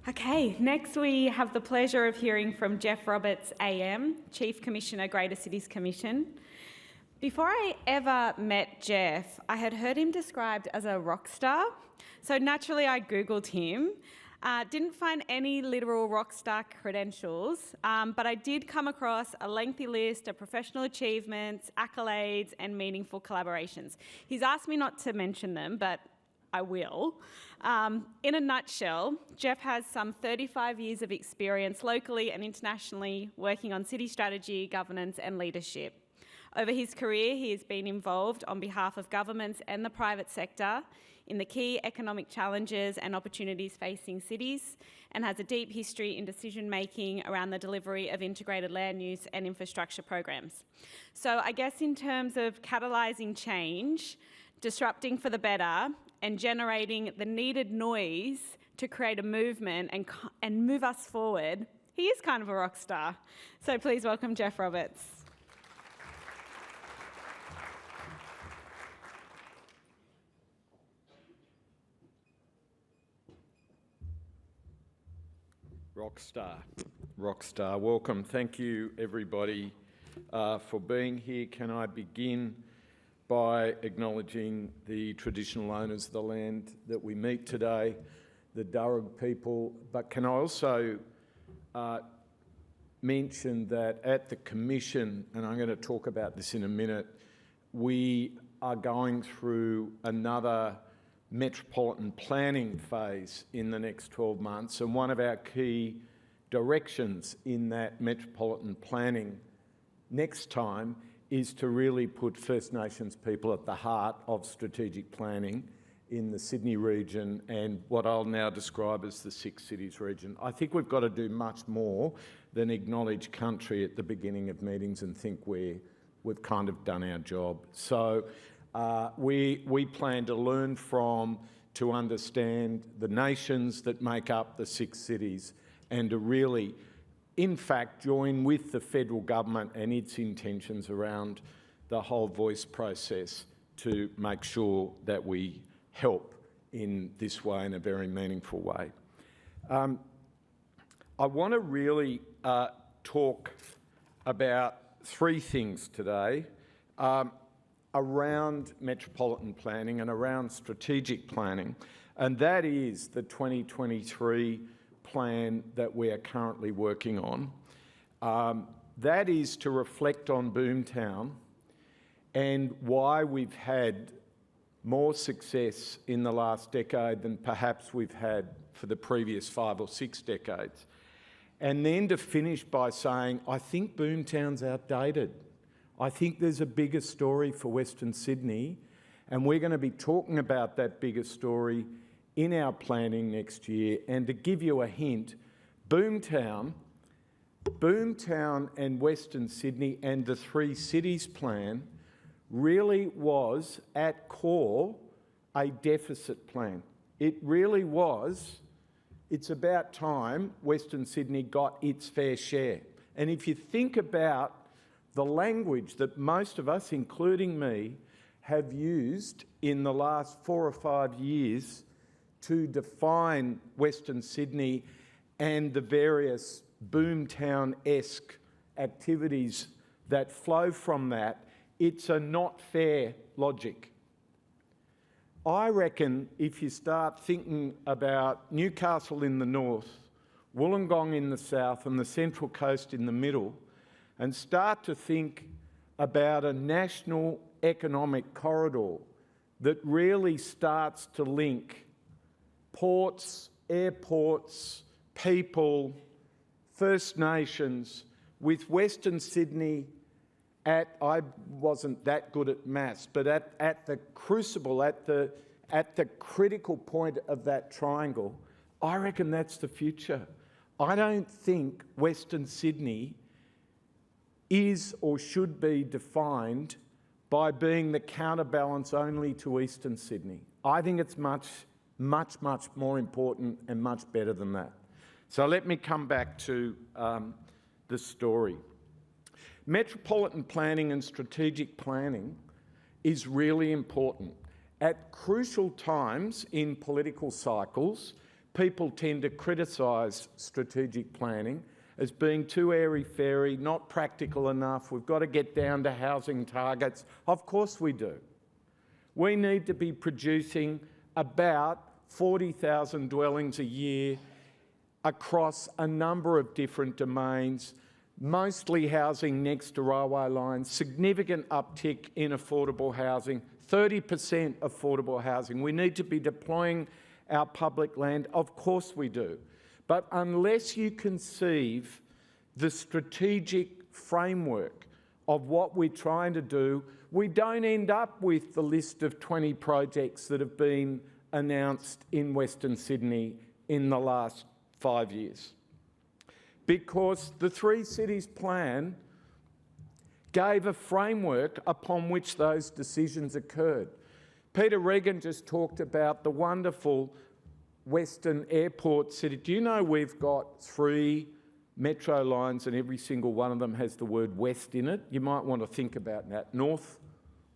Okay, next we have the pleasure of hearing from Geoff Roberts AM, Chief Commissioner, Greater Cities Commission. Before I ever met Geoff, I had heard him described as a rock star, so naturally I Googled him. Didn't find any literal rock star credentials, but I did come across a lengthy list of professional achievements, accolades and meaningful collaborations. He's asked me not to mention them, but I will. In a nutshell, Geoff has some 35 years of experience locally and internationally working on city strategy, governance and leadership. Over his career, he has been involved on behalf of governments and the private sector in the key economic challenges and opportunities facing cities, and has a deep history in decision-making around the delivery of integrated land use and infrastructure programs. So I guess in terms of catalysing change, disrupting for the better, and generating the needed noise to create a movement and move us forward, he is kind of a rock star. So please welcome Geoff Roberts. Rock star, welcome. Thank you everybody for being here. Can I begin by acknowledging the traditional owners of the land that we meet today, the Darug people, but can I also mention that at the Commission, and I'm going to talk about this in a minute, we are going through another metropolitan planning phase in the next 12 months, and one of our key directions in that metropolitan planning next time is to really put First Nations people at the heart of strategic planning in the Sydney region and what I'll now describe as the 6 cities region. I think we've got to do much more than acknowledge country at the beginning of meetings and think we've kind of done our job. So we plan to learn from, to understand the nations that make up the 6 cities and to really, in fact, join with the federal government and its intentions around the whole voice process to make sure that we help in this way, in a very meaningful way. I want to really talk about 3 things today around metropolitan planning and around strategic planning, and that is the 2023 plan that we are currently working on. That is to reflect on Boomtown and why we've had more success in the last decade than perhaps we've had for the previous 5 or 6 decades. And then to finish by saying, I think Boomtown's outdated. I think there's a bigger story for Western Sydney, and we're going to be talking about that bigger story in our planning next year. And to give you a hint, Boomtown and Western Sydney and the 3 cities plan really was at core a deficit plan. It really was. It's about time Western Sydney got its fair share. And if you think about the language that most of us, including me, have used in the last 4 or 5 years to define Western Sydney and the various Boomtown-esque activities that flow from that, it's a not fair logic. I reckon if you start thinking about Newcastle in the north, Wollongong in the south and the Central Coast in the middle, and start to think about a national economic corridor that really starts to link ports, airports, people, First Nations, with Western Sydney I wasn't that good at maths, but at the crucible, at the critical point of that triangle, I reckon that's the future. I don't think Western Sydney is or should be defined by being the counterbalance only to Eastern Sydney. I think it's much, much, much more important and much better than that. So let me come back to the story. Metropolitan planning and strategic planning is really important. At crucial times in political cycles, people tend to criticise strategic planning as being too airy-fairy, not practical enough. We've got to get down to housing targets. Of course we do. We need to be producing about 40,000 dwellings a year across a number of different domains, mostly housing next to railway lines, significant uptick in affordable housing, 30% affordable housing. We need to be deploying our public land. Of course we do. But unless you conceive the strategic framework of what we're trying to do, we don't end up with the list of 20 projects that have been announced in Western Sydney in the last 5 years. Because the Three Cities Plan gave a framework upon which those decisions occurred. Peter Regan just talked about the wonderful Western Airport City. Do you know we've got 3 metro lines and every single one of them has the word West in it? You might want to think about that. North,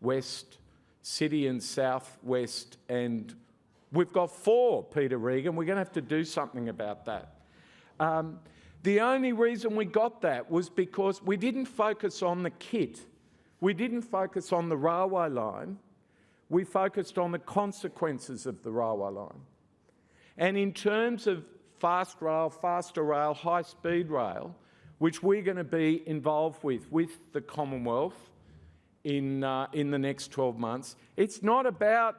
West, City and South West, and we've got 4, Peter Regan. We're going to have to do something about that. The only reason we got that was because we didn't focus on the kit. We didn't focus on the railway line. We focused on the consequences of the railway line. And in terms of fast rail, faster rail, high-speed rail, which we're going to be involved with the Commonwealth in the next 12 months, it's not about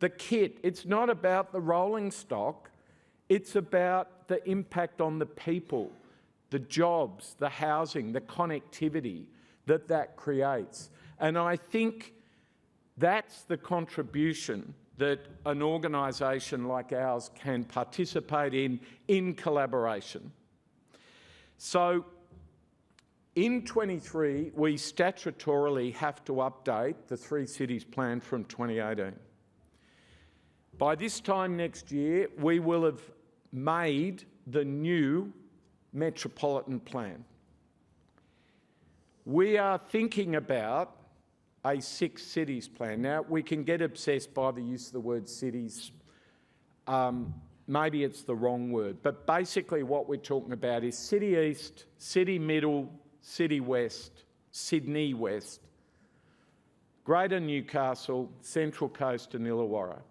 the kit, it's not about the rolling stock, it's about the impact on the people, the jobs, the housing, the connectivity that creates. And I think that's the contribution that an organisation like ours can participate in collaboration. So in 23, we statutorily have to update the Three Cities Plan from 2018. By this time next year, we will have made the new Metropolitan Plan. We are thinking about a 6 cities plan. Now, we can get obsessed by the use of the word cities. Maybe it's the wrong word, but basically what we're talking about is City East, City Middle, City West, Sydney West, Greater Newcastle, Central Coast and Illawarra.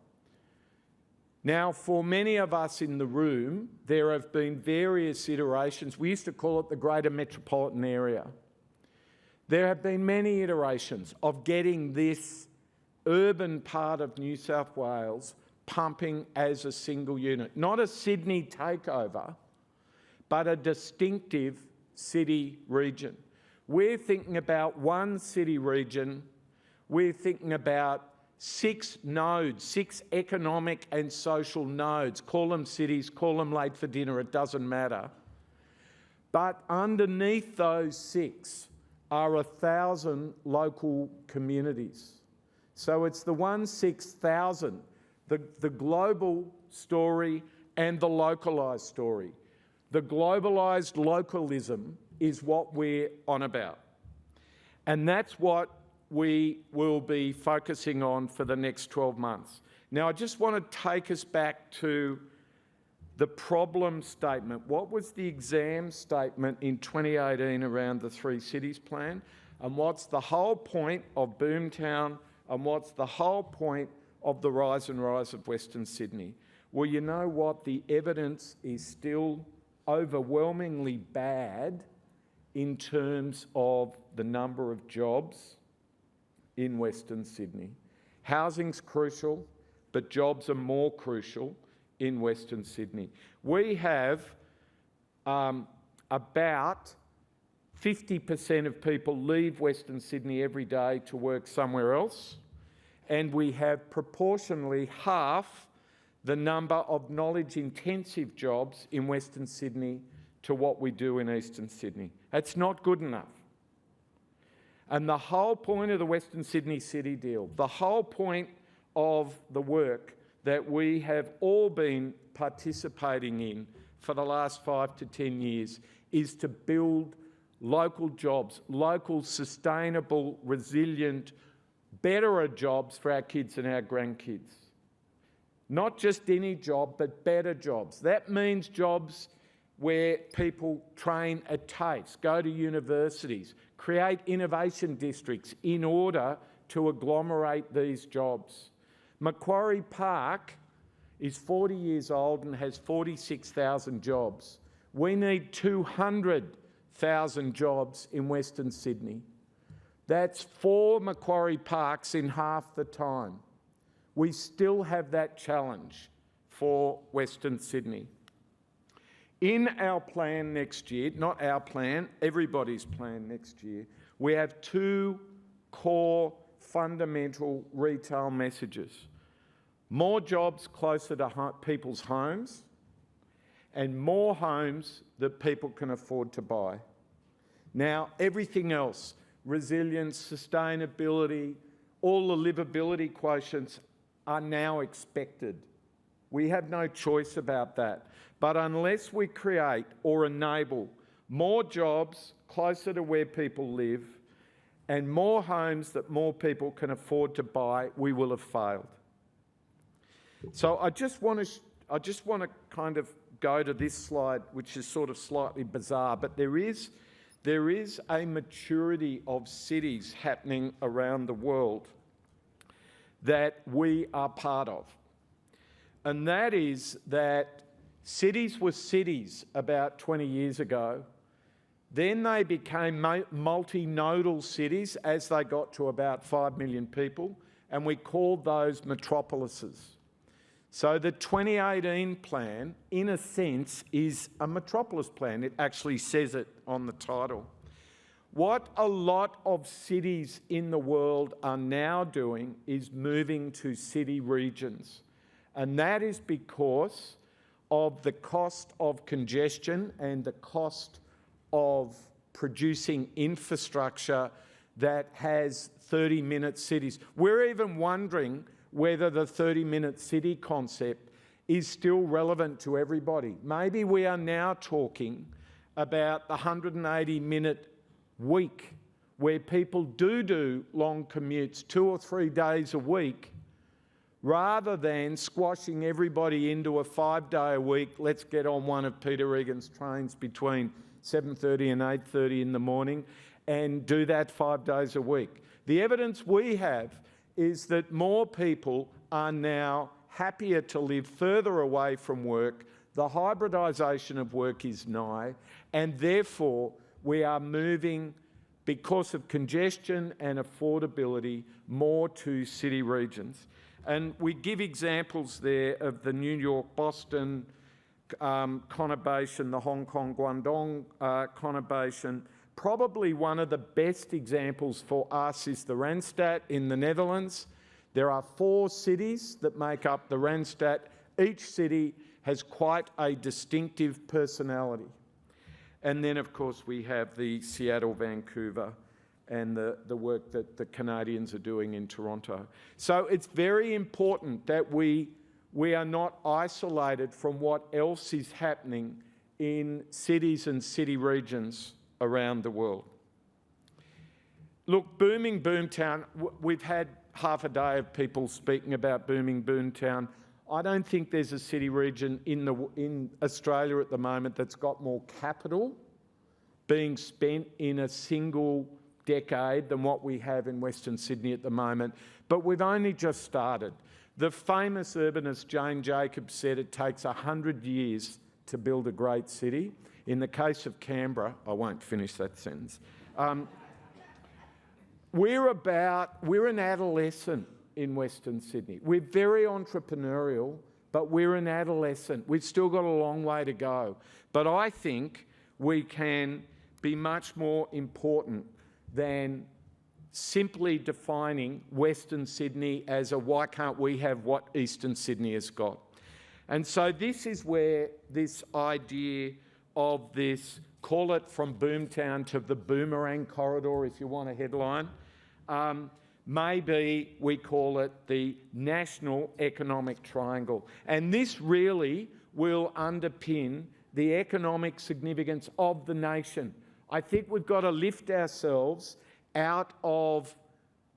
Now, for many of us in the room, there have been various iterations. We used to call it the Greater Metropolitan Area. There have been many iterations of getting this urban part of New South Wales pumping as a single unit. Not a Sydney takeover, but a distinctive city region. We're thinking about one city region. We're thinking about 6 nodes, 6 economic and social nodes. Call them cities, call them late for dinner, it doesn't matter. But underneath those 6 are 1,000 local communities. So it's the 1,6,000, the global story and the localised story. The globalised localism is what we're on about. And that's what we will be focusing on for the next 12 months. Now, I just want to take us back to the problem statement. What was the exam statement in 2018 around the Three Cities Plan? And what's the whole point of Boomtown? And what's the whole point of the rise and rise of Western Sydney? Well, you know what? The evidence is still overwhelmingly bad in terms of the number of jobs in Western Sydney. Housing's crucial, but jobs are more crucial in Western Sydney. We have about 50% of people leave Western Sydney every day to work somewhere else, and we have proportionally half the number of knowledge-intensive jobs in Western Sydney to what we do in Eastern Sydney. That's not good enough. And the whole point of the Western Sydney City deal, the whole point of the work that we have all been participating in for the last 5 to 10 years is to build local jobs, local, sustainable, resilient, betterer jobs for our kids and our grandkids. Not just any job, but better jobs. That means jobs where people train at TAFE, go to universities, create innovation districts in order to agglomerate these jobs. Macquarie Park is 40 years old and has 46,000 jobs. We need 200,000 jobs in Western Sydney. That's 4 Macquarie Parks in half the time. We still have that challenge for Western Sydney. In our plan next year, not our plan, everybody's plan next year, we have 2 core fundamental retail messages. More jobs closer to people's homes and more homes that people can afford to buy. Now, everything else, resilience, sustainability, all the livability quotients are now expected. We have no choice about that. But unless we create or enable more jobs closer to where people live and more homes that more people can afford to buy, we will have failed. So I just want to kind of go to this slide, which is sort of slightly bizarre, but there is a maturity of cities happening around the world that we are part of. And that is that cities were cities about 20 years ago. Then they became multinodal cities as they got to about 5 million people, and we called those metropolises. So the 2018 plan, in a sense, is a metropolis plan. It actually says it on the title. What a lot of cities in the world are now doing is moving to city regions. And that is because of the cost of congestion and the cost of producing infrastructure that has 30-minute cities. We're even wondering whether the 30-minute city concept is still relevant to everybody. Maybe we are now talking about the 180-minute week where people do long commutes 2 or 3 days a week, rather than squashing everybody into a 5-day-a-week, let's get on one of Peter Egan's trains between 7:30 and 8:30 in the morning and do that 5 days a week. The evidence we have is that more people are now happier to live further away from work. The hybridisation of work is nigh, and therefore we are moving, because of congestion and affordability, more to city regions. And we give examples there of the New York-Boston conurbation, the Hong Kong-Guangdong conurbation. Probably one of the best examples for us is the Randstad in the Netherlands. There are 4 cities that make up the Randstad. Each city has quite a distinctive personality. And then, of course, we have the Seattle, Vancouver, and the work that the Canadians are doing in Toronto. So it's very important that we are not isolated from what else is happening in cities and city regions around the world. Look, booming Boomtown, we've had half a day of people speaking about booming Boomtown. I don't think there's a city region in Australia at the moment that's got more capital being spent in a single decade than what we have in Western Sydney at the moment. But we've only just started. The famous urbanist Jane Jacobs said it takes 100 years to build a great city. In the case of Canberra, I won't finish that sentence. We're an adolescent in Western Sydney. We're very entrepreneurial, but we're an adolescent. We've still got a long way to go. But I think we can be much more important than simply defining Western Sydney as a why can't we have what Eastern Sydney has got. And so this is where this idea of this, call it from Boomtown to the Boomerang Corridor if you want a headline, maybe we call it the National Economic Triangle. And this really will underpin the economic significance of the nation. I think we've got to lift ourselves out of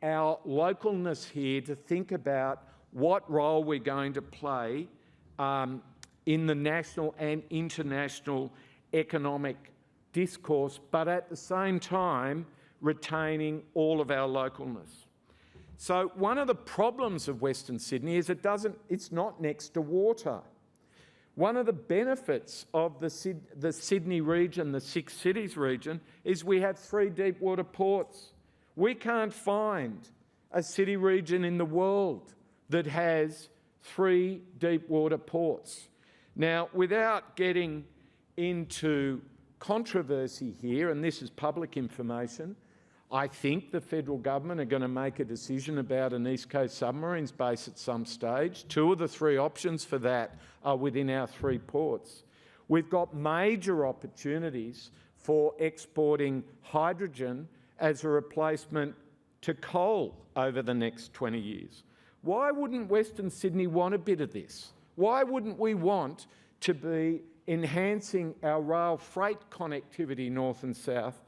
our localness here to think about what role we're going to play in the national and international economic discourse, but at the same time retaining all of our localness. So one of the problems of Western Sydney is it's not next to water. One of the benefits of the Sydney region, the Six Cities region, is we have 3 deep water ports. We can't find a city region in the world that has 3 deep water ports. Now, without getting into controversy here, and this is public information, I think the federal government are going to make a decision about an East Coast submarines base at some stage. 2 of the 3 options for that are within our 3 ports. We've got major opportunities for exporting hydrogen as a replacement to coal over the next 20 years. Why wouldn't Western Sydney want a bit of this? Why wouldn't we want to be enhancing our rail freight connectivity north and south?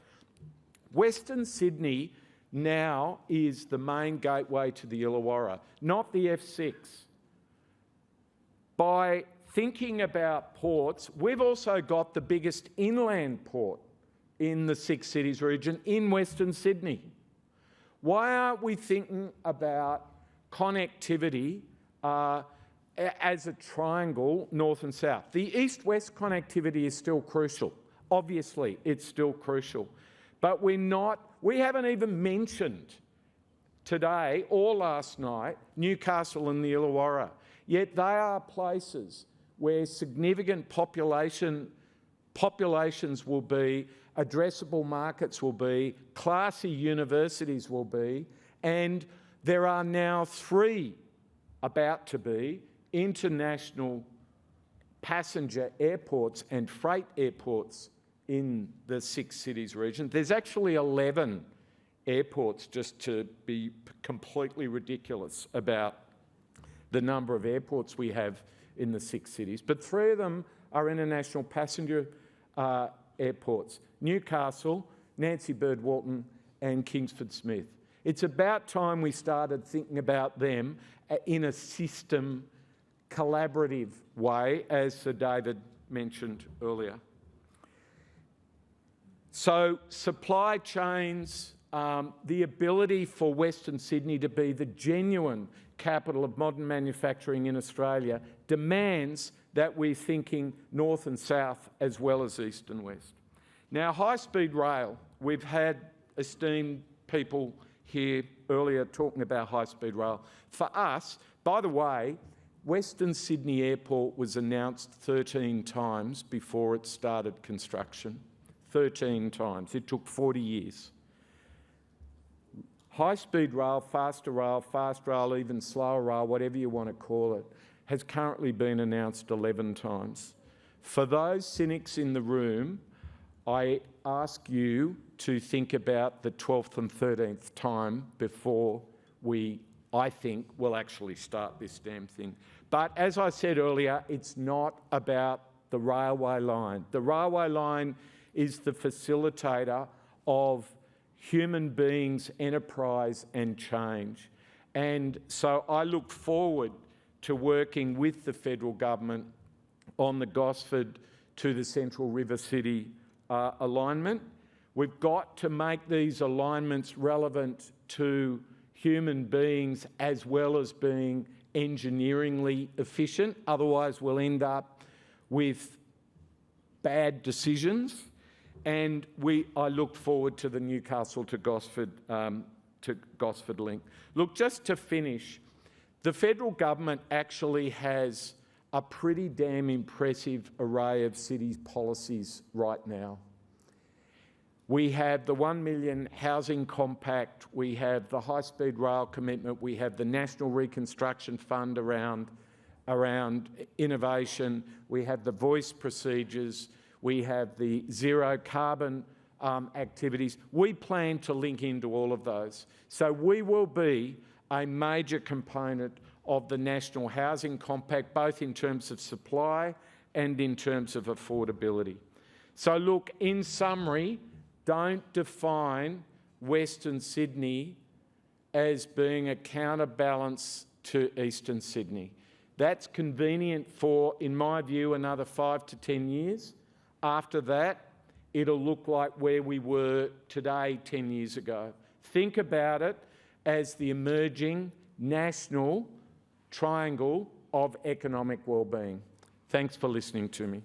Western Sydney now is the main gateway to the Illawarra, not the F6. By thinking about ports, we've also got the biggest inland port in the Six Cities region in Western Sydney. Why aren't we thinking about connectivity as a triangle, north and south? The east-west connectivity is still crucial. Obviously, it's still crucial. But we haven't even mentioned today or last night Newcastle and the Illawarra. Yet they are places where significant populations will be, addressable markets will be, classy universities will be, and there are now 3 about to be international passenger airports and freight airports in the Six Cities region. There's actually 11 airports, just to be completely ridiculous about the number of airports we have in the 6 cities. But 3 of them are international passenger airports: Newcastle, Nancy Bird Walton and Kingsford Smith. It's about time we started thinking about them in a system collaborative way, as Sir David mentioned earlier. So supply chains, the ability for Western Sydney to be the genuine capital of modern manufacturing in Australia demands that we're thinking north and south as well as east and west. Now, high-speed rail, we've had esteemed people here earlier talking about high-speed rail. For us, by the way, Western Sydney Airport was announced 13 times before it started construction. 13 times. It took 40 years. High-speed rail, fast rail, even slower rail, whatever you want to call it, has currently been announced 11 times. For those cynics in the room, I ask you to think about the 12th and 13th time before I think, will actually start this damn thing. But as I said earlier, it's not about the railway line. The railway line is the facilitator of human beings' enterprise and change. And so I look forward to working with the federal government on the Gosford to the Central River City alignment. We've got to make these alignments relevant to human beings as well as being engineeringly efficient. Otherwise, we'll end up with bad decisions. And I look forward to the Newcastle to Gosford link. Look, just to finish, the federal government actually has a pretty damn impressive array of cities policies right now. We have the 1 million housing compact, we have the high-speed rail commitment, we have the National Reconstruction Fund around innovation, we have the voice procedures, we have the zero carbon activities. We plan to link into all of those. So we will be a major component of the National Housing Compact, both in terms of supply and in terms of affordability. So look, in summary, don't define Western Sydney as being a counterbalance to Eastern Sydney. That's convenient for, in my view, another 5 to 10 years. After that, it'll look like where we were today 10 years ago. Think about it as the emerging national triangle of economic wellbeing. Thanks for listening to me.